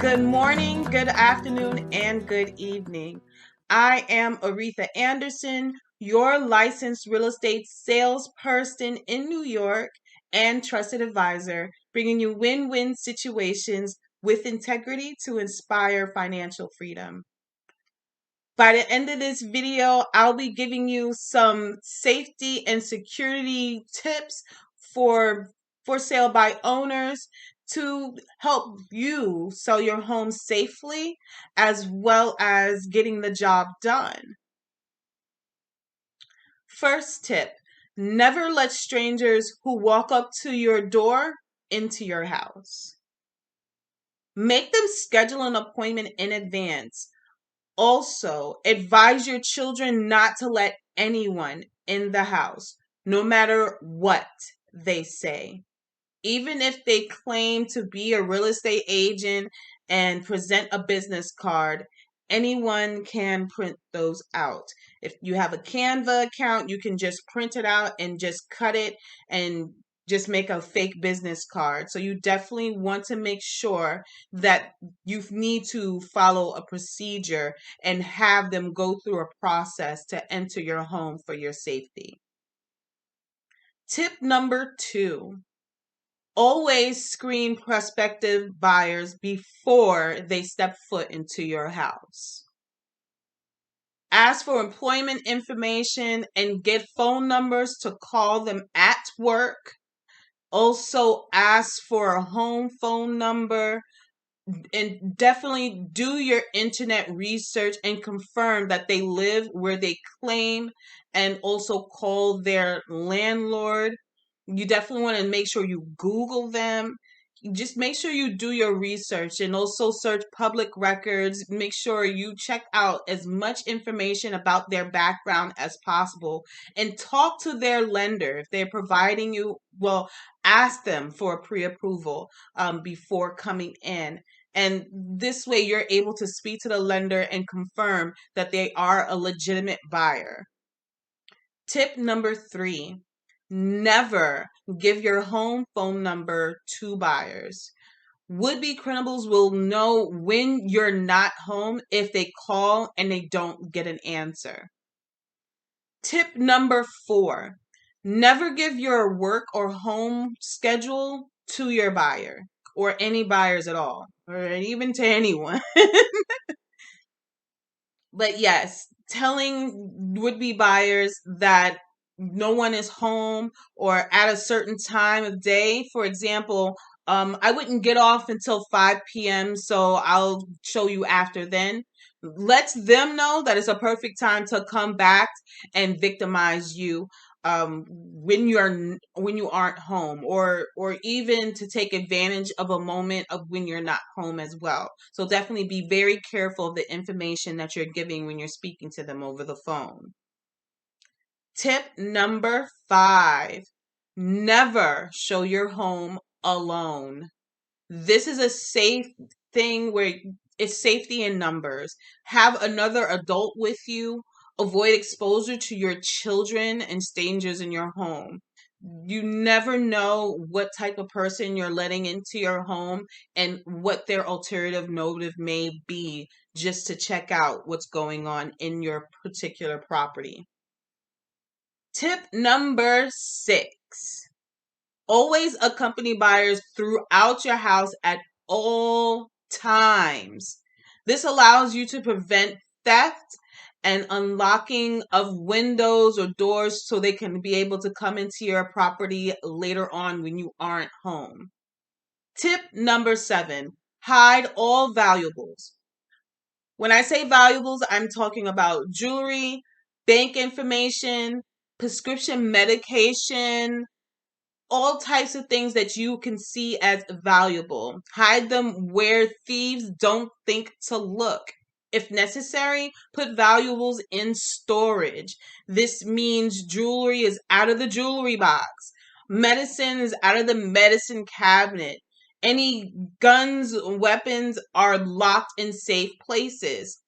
Good morning, good afternoon, and good evening. I am Areatha Anderson, your licensed real estate salesperson in New York and trusted advisor, bringing you win-win situations with integrity to inspire financial freedom. By the end of this video, I'll be giving you some safety and security tips for sale by owners to help you sell your home safely as well as getting the job done. First tip, never let strangers who walk up to your door into your house. Make them schedule an appointment in advance. Also, advise your children not to let anyone in the house, no matter what they say. Even if they claim to be a real estate agent and present a business card, anyone can print those out. If you have a Canva account, you can just print it out and just cut it and just make a fake business card. So you definitely want to make sure that you need to follow a procedure and have them go through a process to enter your home for your safety. Tip number 2. Always screen prospective buyers before they step foot into your house. Ask for employment information and get phone numbers to call them at work. Also ask for a home phone number and definitely do your internet research and confirm that they live where they claim, and also call their landlord. You definitely want to make sure you Google them. Just make sure you do your research and also search public records. Make sure you check out as much information about their background as possible and talk to their lender. If they're providing you, well, ask them for a pre-approval before coming in. And this way you're able to speak to the lender and confirm that they are a legitimate buyer. Tip number 3. Never give your home phone number to buyers. Would-be criminals will know when you're not home if they call and they don't get an answer. Tip number 4. Never give your work or home schedule to your buyer or any buyers at all, or even to anyone. But yes, telling would-be buyers that no one is home or at a certain time of day. For example, I wouldn't get off until 5 p.m., so I'll show you after then. Lets them know that it's a perfect time to come back and victimize you when you aren't home, or even to take advantage of a moment of when you're not home as well. So definitely be very careful of the information that you're giving when you're speaking to them over the phone. Tip number 5. Never show your home alone. This is a safe thing where it's safety in numbers. Have another adult with you. Avoid exposure to your children and strangers in your home. You never know what type of person you're letting into your home and what their alternative motive may be, just to check out what's going on in your particular property. Tip number 6. Always accompany buyers throughout your house at all times. This allows you to prevent theft and unlocking of windows or doors so they can be able to come into your property later on when you aren't home. Tip number 7. Hide all valuables. When I say valuables, I'm talking about jewelry, bank information, prescription medication, all types of things that you can see as valuable. Hide them where thieves don't think to look. If necessary, put valuables in storage. This means jewelry is out of the jewelry box. Medicine is out of the medicine cabinet. Any guns, weapons are locked in safe places.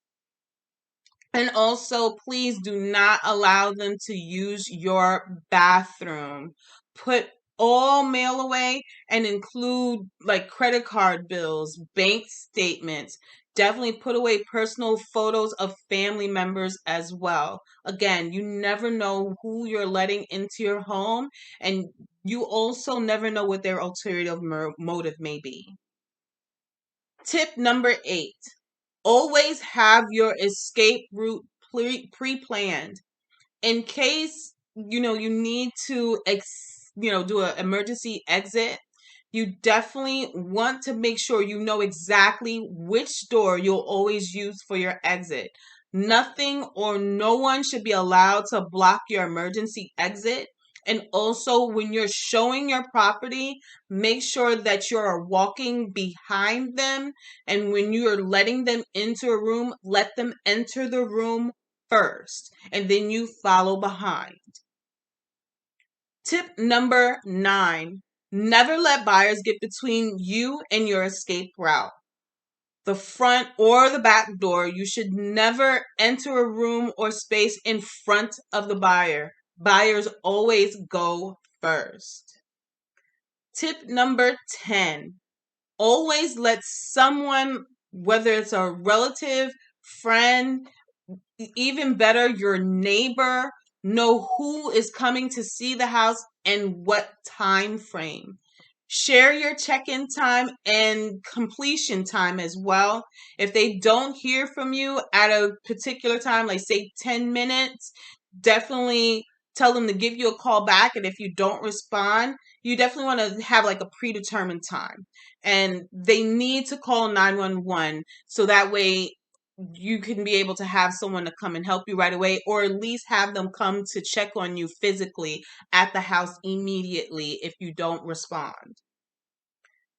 And also, please do not allow them to use your bathroom. Put all mail away and include like credit card bills, bank statements. Definitely put away personal photos of family members as well. Again, you never know who you're letting into your home, and you also never know what their ulterior motive may be. Tip number 8, always have your escape route pre-planned in case you need to do an emergency exit. You definitely want to make sure you know exactly which door you'll always use for your exit. Nothing or no one should be allowed to block your emergency exit. And also, when you're showing your property, make sure that you're walking behind them. And when you're letting them into a room, let them enter the room first, and then you follow behind. Tip number 9, never let buyers get between you and your escape route. The front or the back door, you should never enter a room or space in front of the buyer. Buyers always go first. Tip number 10, always let someone, whether it's a relative, friend, even better, your neighbor, know who is coming to see the house and what time frame. Share your check-in time and completion time as well. If they don't hear from you at a particular time, like say 10 minutes, definitely tell them to give you a call back. And if you don't respond, you definitely want to have like a predetermined time. And they need to call 911 so that way you can be able to have someone to come and help you right away, or at least have them come to check on you physically at the house immediately if you don't respond.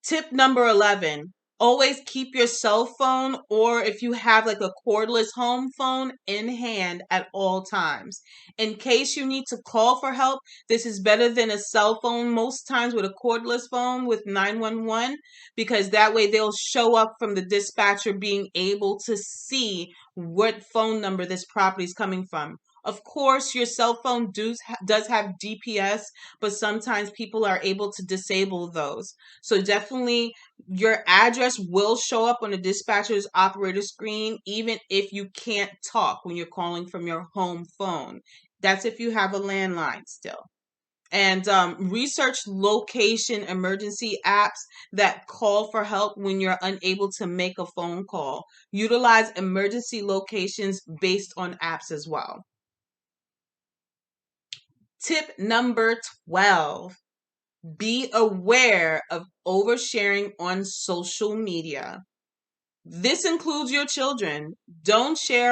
Tip number 11, always keep your cell phone, or if you have like a cordless home phone, in hand at all times. In case you need to call for help, this is better than a cell phone most times with a cordless phone with 911, because that way they'll show up from the dispatcher being able to see what phone number this property is coming from. Of course, your cell phone does have GPS, but sometimes people are able to disable those. So definitely your address will show up on the dispatcher's operator screen, even if you can't talk when you're calling from your home phone. That's if you have a landline still. And research location emergency apps that call for help when you're unable to make a phone call. Utilize emergency locations based on apps as well. Tip number 12, be aware of oversharing on social media. This includes your children. Don't share